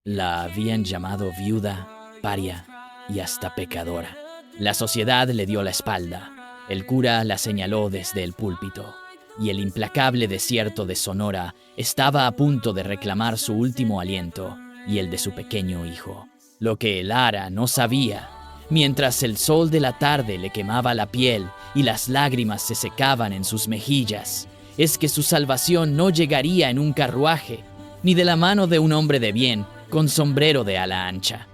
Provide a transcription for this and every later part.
La habían llamado viuda, paria y hasta pecadora. La sociedad le dio la espalda. El cura la señaló desde el púlpito. Y el implacable desierto de Sonora estaba a punto de reclamar su último aliento y el de su pequeño hijo. Lo que el Ara no sabía, mientras el sol de la tarde le quemaba la piel y las lágrimas se secaban en sus mejillas, es que su salvación no llegaría en un carruaje, ni de la mano de un hombre de bien con sombrero de ala ancha.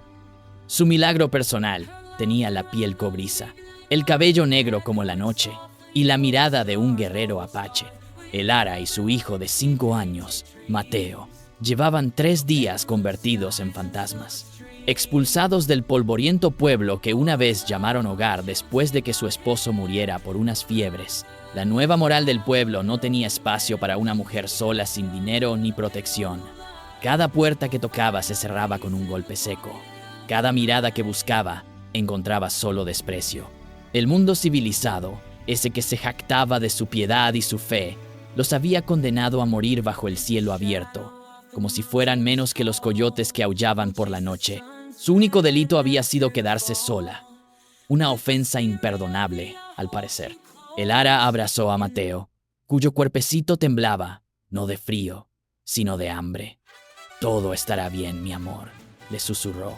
Su milagro personal tenía la piel cobriza, el cabello negro como la noche y la mirada de un guerrero apache. El Ara y su hijo de 5 años, Mateo, llevaban 3 días convertidos en fantasmas. Expulsados del polvoriento pueblo que una vez llamaron hogar después de que su esposo muriera por unas fiebres, la nueva moral del pueblo no tenía espacio para una mujer sola sin dinero ni protección. Cada puerta que tocaba se cerraba con un golpe seco. Cada mirada que buscaba encontraba solo desprecio. El mundo civilizado, ese que se jactaba de su piedad y su fe, los había condenado a morir bajo el cielo abierto, como si fueran menos que los coyotes que aullaban por la noche. Su único delito había sido quedarse sola. Una ofensa imperdonable, al parecer. El Ara abrazó a Mateo, cuyo cuerpecito temblaba, no de frío, sino de hambre. «Todo estará bien, mi amor», le susurró,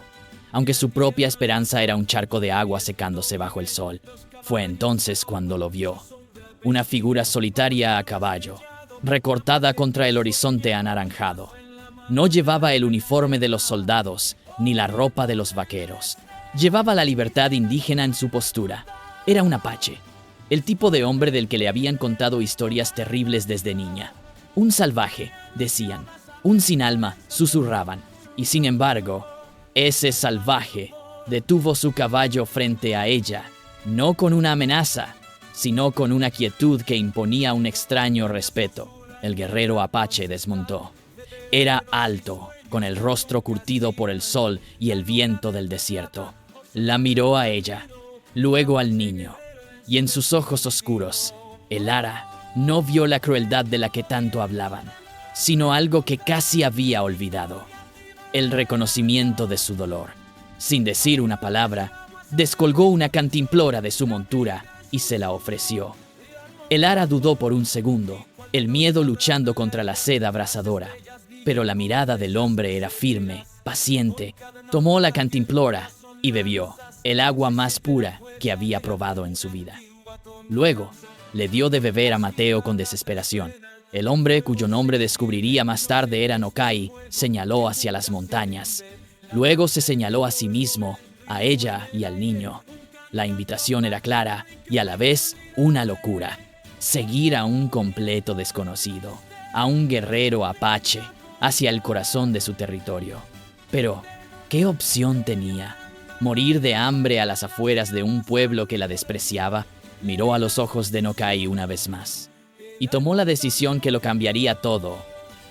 aunque su propia esperanza era un charco de agua secándose bajo el sol. Fue entonces cuando lo vio. Una figura solitaria a caballo, recortada contra el horizonte anaranjado. No llevaba el uniforme de los soldados, ni la ropa de los vaqueros. Llevaba la libertad indígena en su postura. Era un apache, el tipo de hombre del que le habían contado historias terribles desde niña. Un salvaje, decían. Un sin alma, susurraban. Y sin embargo, ese salvaje detuvo su caballo frente a ella, no con una amenaza, sino con una quietud que imponía un extraño respeto. El guerrero apache desmontó. Era alto, con el rostro curtido por el sol y el viento del desierto. La miró a ella, luego al niño, y en sus ojos oscuros, el Ara no vio la crueldad de la que tanto hablaban, sino algo que casi había olvidado: el reconocimiento de su dolor. Sin decir una palabra, descolgó una cantimplora de su montura y se la ofreció. El Ara dudó por un segundo, el miedo luchando contra la sed abrasadora. Pero la mirada del hombre era firme, paciente. Tomó la cantimplora y bebió, el agua más pura que había probado en su vida. Luego, le dio de beber a Mateo con desesperación. El hombre, cuyo nombre descubriría más tarde era Nokai, señaló hacia las montañas. Luego se señaló a sí mismo, a ella y al niño. La invitación era clara y a la vez una locura: seguir a un completo desconocido, a un guerrero apache, hacia el corazón de su territorio. Pero, ¿qué opción tenía? ¿Morir de hambre a las afueras de un pueblo que la despreciaba? Miró a los ojos de Nokai una vez más y tomó la decisión que lo cambiaría todo.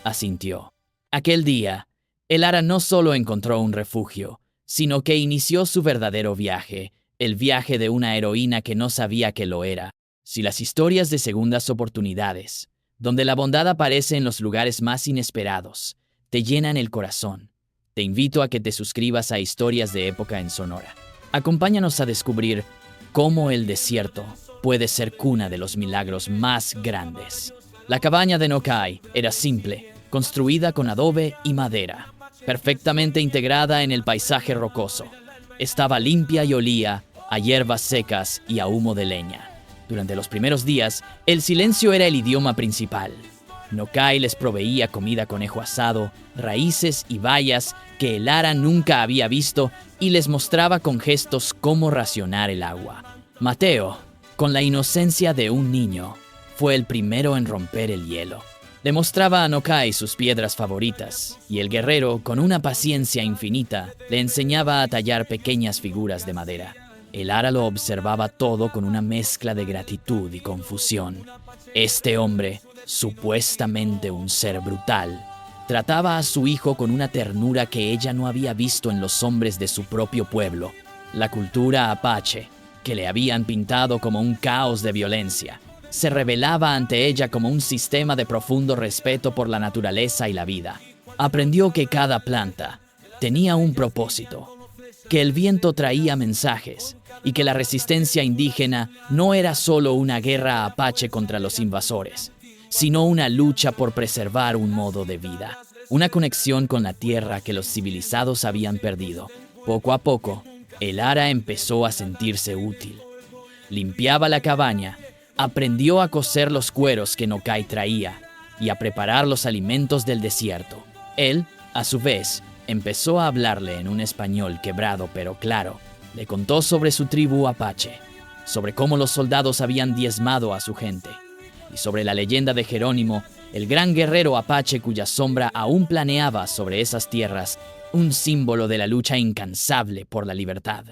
Asintió. Aquel día, el Ara no solo encontró un refugio, sino que inició su verdadero viaje, el viaje de una heroína que no sabía que lo era. Si las historias de segundas oportunidades, donde la bondad aparece en los lugares más inesperados, te llenan el corazón, te invito a que te suscribas a Historias de Época en Sonora. Acompáñanos a descubrir cómo el desierto puede ser cuna de los milagros más grandes. La cabaña de Nokai era simple, construida con adobe y madera, perfectamente integrada en el paisaje rocoso. Estaba limpia y olía a hierbas secas y a humo de leña. Durante los primeros días, el silencio era el idioma principal. Nokai les proveía comida, conejo asado, raíces y bayas que el Ara nunca había visto y les mostraba con gestos cómo racionar el agua. Mateo, con la inocencia de un niño, fue el primero en romper el hielo. Le mostraba a Nokai sus piedras favoritas y el guerrero, con una paciencia infinita, le enseñaba a tallar pequeñas figuras de madera. El Ara lo observaba todo con una mezcla de gratitud y confusión. Este hombre, supuestamente un ser brutal, trataba a su hijo con una ternura que ella no había visto en los hombres de su propio pueblo. La cultura apache, que le habían pintado como un caos de violencia, se revelaba ante ella como un sistema de profundo respeto por la naturaleza y la vida. Aprendió que cada planta tenía un propósito, que el viento traía mensajes y que la resistencia indígena no era solo una guerra apache contra los invasores, sino una lucha por preservar un modo de vida, una conexión con la tierra que los civilizados habían perdido. Poco a poco, el Ara empezó a sentirse útil. Limpiaba la cabaña, aprendió a coser los cueros que Nokai traía y a preparar los alimentos del desierto. Él, a su vez, empezó a hablarle en un español quebrado pero claro. Le contó sobre su tribu apache, sobre cómo los soldados habían diezmado a su gente, y sobre la leyenda de Jerónimo, el gran guerrero apache cuya sombra aún planeaba sobre esas tierras, un símbolo de la lucha incansable por la libertad.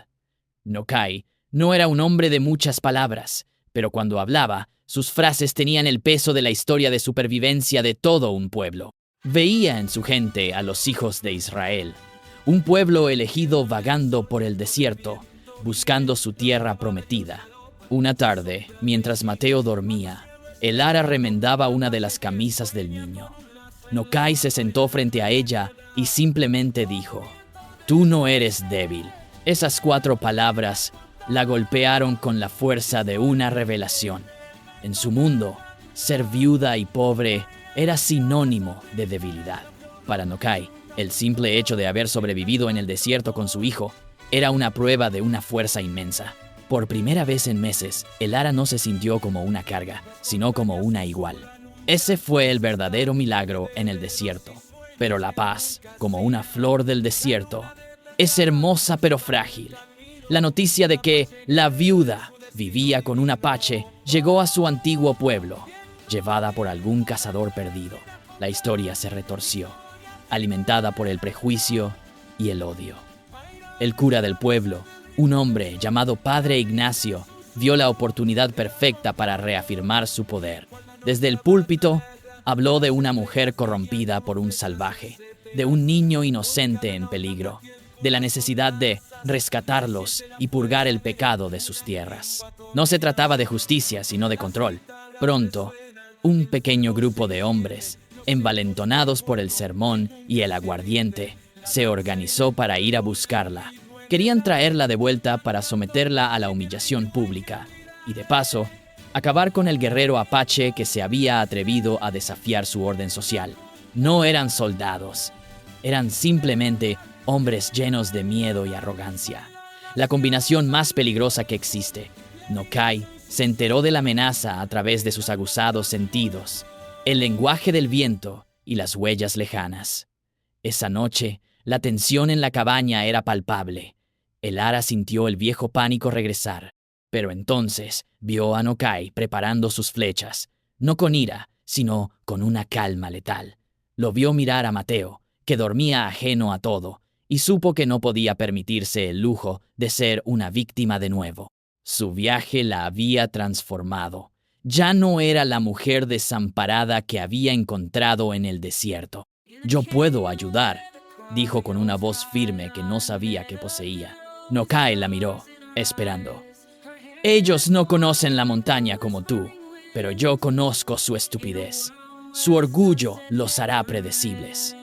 Nokai no era un hombre de muchas palabras, pero cuando hablaba, sus frases tenían el peso de la historia de supervivencia de todo un pueblo. Veía en su gente a los hijos de Israel, un pueblo elegido vagando por el desierto, buscando su tierra prometida. Una tarde, mientras Mateo dormía, el Ara remendaba una de las camisas del niño. Nokai se sentó frente a ella y simplemente dijo: «Tú no eres débil». Esas 4 palabras la golpearon con la fuerza de una revelación. En su mundo, ser viuda y pobre era sinónimo de debilidad. Para Nokai, el simple hecho de haber sobrevivido en el desierto con su hijo era una prueba de una fuerza inmensa. Por primera vez en meses, el Ara no se sintió como una carga, sino como una igual. Ese fue el verdadero milagro en el desierto. Pero la paz, como una flor del desierto, es hermosa pero frágil. La noticia de que la viuda vivía con un apache llegó a su antiguo pueblo, llevada por algún cazador perdido. La historia se retorció, alimentada por el prejuicio y el odio. El cura del pueblo, un hombre llamado Padre Ignacio, vio la oportunidad perfecta para reafirmar su poder. Desde el púlpito, habló de una mujer corrompida por un salvaje, de un niño inocente en peligro, de la necesidad de rescatarlos y purgar el pecado de sus tierras. No se trataba de justicia, sino de control. Pronto, un pequeño grupo de hombres, envalentonados por el sermón y el aguardiente, se organizó para ir a buscarla. Querían traerla de vuelta para someterla a la humillación pública y, de paso, acabar con el guerrero apache que se había atrevido a desafiar su orden social. No eran soldados, eran simplemente hombres llenos de miedo y arrogancia. La combinación más peligrosa que existe. Nokai se enteró de la amenaza a través de sus aguzados sentidos, el lenguaje del viento y las huellas lejanas. Esa noche, la tensión en la cabaña era palpable. El Ara sintió el viejo pánico regresar, pero entonces vio a Nokai preparando sus flechas, no con ira, sino con una calma letal. Lo vio mirar a Mateo, que dormía ajeno a todo, y supo que no podía permitirse el lujo de ser una víctima de nuevo. Su viaje la había transformado. Ya no era la mujer desamparada que había encontrado en el desierto. «Yo puedo ayudar», dijo con una voz firme que no sabía que poseía. Nokai la miró, esperando. «Ellos no conocen la montaña como tú, pero yo conozco su estupidez. Su orgullo los hará predecibles».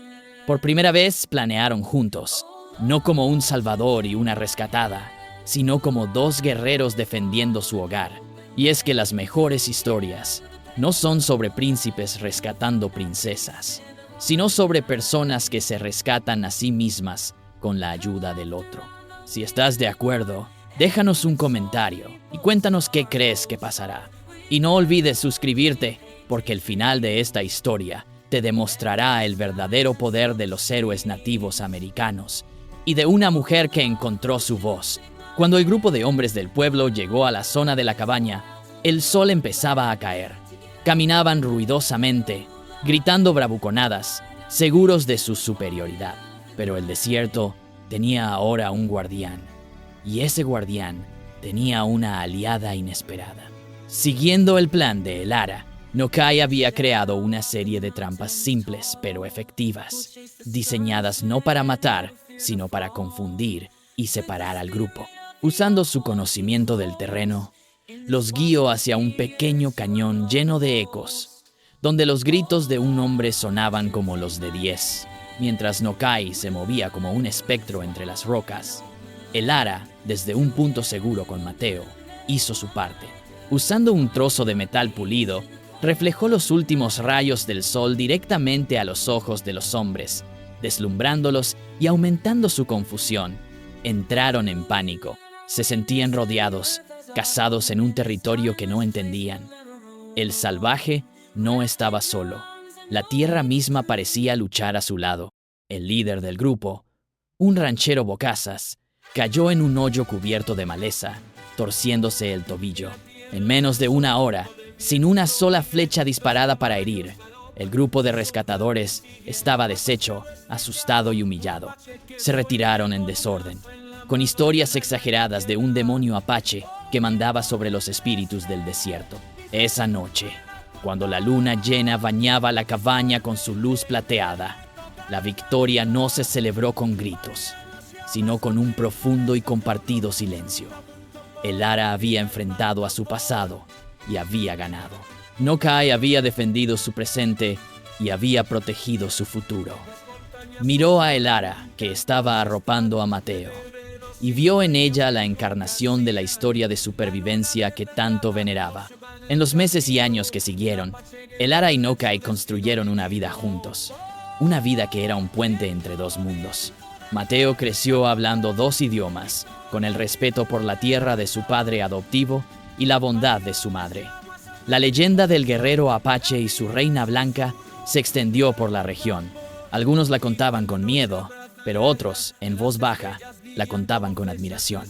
Por primera vez planearon juntos, no como un salvador y una rescatada, sino como 2 guerreros defendiendo su hogar. Y es que las mejores historias no son sobre príncipes rescatando princesas, sino sobre personas que se rescatan a sí mismas con la ayuda del otro. Si estás de acuerdo, déjanos un comentario y cuéntanos qué crees que pasará. Y no olvides suscribirte, porque el final de esta historia te demostrará el verdadero poder de los héroes nativos americanos y de una mujer que encontró su voz. Cuando el grupo de hombres del pueblo llegó a la zona de la cabaña, el sol empezaba a caer. Caminaban ruidosamente, gritando bravuconadas, seguros de su superioridad. Pero el desierto tenía ahora un guardián, y ese guardián tenía una aliada inesperada. Siguiendo el plan de el Ara, Nokai había creado una serie de trampas simples pero efectivas, diseñadas no para matar, sino para confundir y separar al grupo. Usando su conocimiento del terreno, los guió hacia un pequeño cañón lleno de ecos, donde los gritos de un hombre sonaban como los de 10. mientras Nokai se movía como un espectro entre las rocas. Elara, desde un punto seguro con Mateo, hizo su parte. Usando un trozo de metal pulido, reflejó los últimos rayos del sol directamente a los ojos de los hombres, deslumbrándolos y aumentando su confusión. Entraron en pánico. Se sentían rodeados, cazados en un territorio que no entendían. El salvaje no estaba solo. La tierra misma parecía luchar a su lado. El líder del grupo, un ranchero bocazas, cayó en un hoyo cubierto de maleza, torciéndose el tobillo. En menos de una hora, sin una sola flecha disparada para herir, el grupo de rescatadores estaba deshecho, asustado y humillado. Se retiraron en desorden, con historias exageradas de un demonio apache que mandaba sobre los espíritus del desierto. Esa noche, cuando la luna llena bañaba la cabaña con su luz plateada, la victoria no se celebró con gritos, sino con un profundo y compartido silencio. Elara había enfrentado a su pasado y había ganado. Nokai había defendido su presente y había protegido su futuro. Miró a Elara, que estaba arropando a Mateo, y vio en ella la encarnación de la historia de supervivencia que tanto veneraba. En los meses y años que siguieron, Elara y Nokai construyeron una vida juntos. Una vida que era un puente entre dos mundos. Mateo creció hablando dos idiomas, con el respeto por la tierra de su padre adoptivo y la bondad de su madre. La leyenda del guerrero apache y su reina blanca se extendió por la región. Algunos la contaban con miedo, pero otros, en voz baja, la contaban con admiración.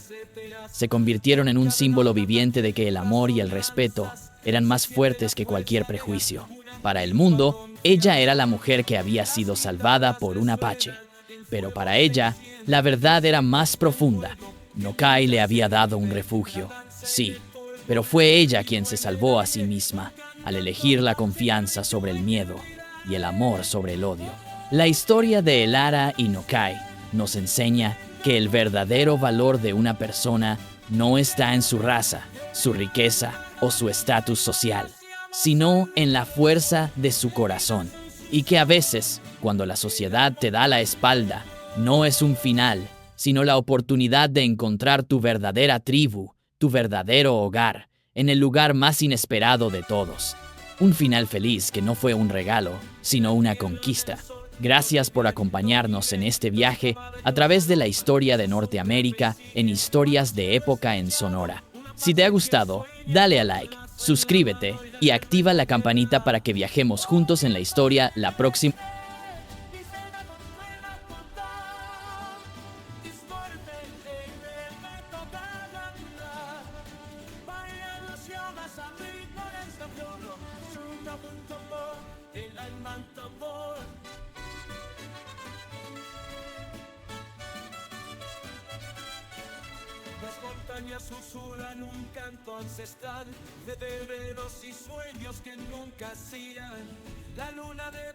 Se convirtieron en un símbolo viviente de que el amor y el respeto eran más fuertes que cualquier prejuicio. Para el mundo, ella era la mujer que había sido salvada por un apache. Pero para ella, la verdad era más profunda. Nokai le había dado un refugio, sí, pero fue ella quien se salvó a sí misma al elegir la confianza sobre el miedo y el amor sobre el odio. La historia de Elara y Nokai nos enseña que el verdadero valor de una persona no está en su raza, su riqueza o su estatus social, sino en la fuerza de su corazón. Y que a veces, cuando la sociedad te da la espalda, no es un final, sino la oportunidad de encontrar tu verdadera tribu, tu verdadero hogar, en el lugar más inesperado de todos. Un final feliz que no fue un regalo, sino una conquista. Gracias por acompañarnos en este viaje a través de la historia de Norteamérica en Historias de Época en Sonora. Si te ha gustado, dale a like, suscríbete y activa la campanita para que viajemos juntos en la historia la próxima. Las montañas susurran un canto ancestral de deberes y sueños que nunca hacían. La luna de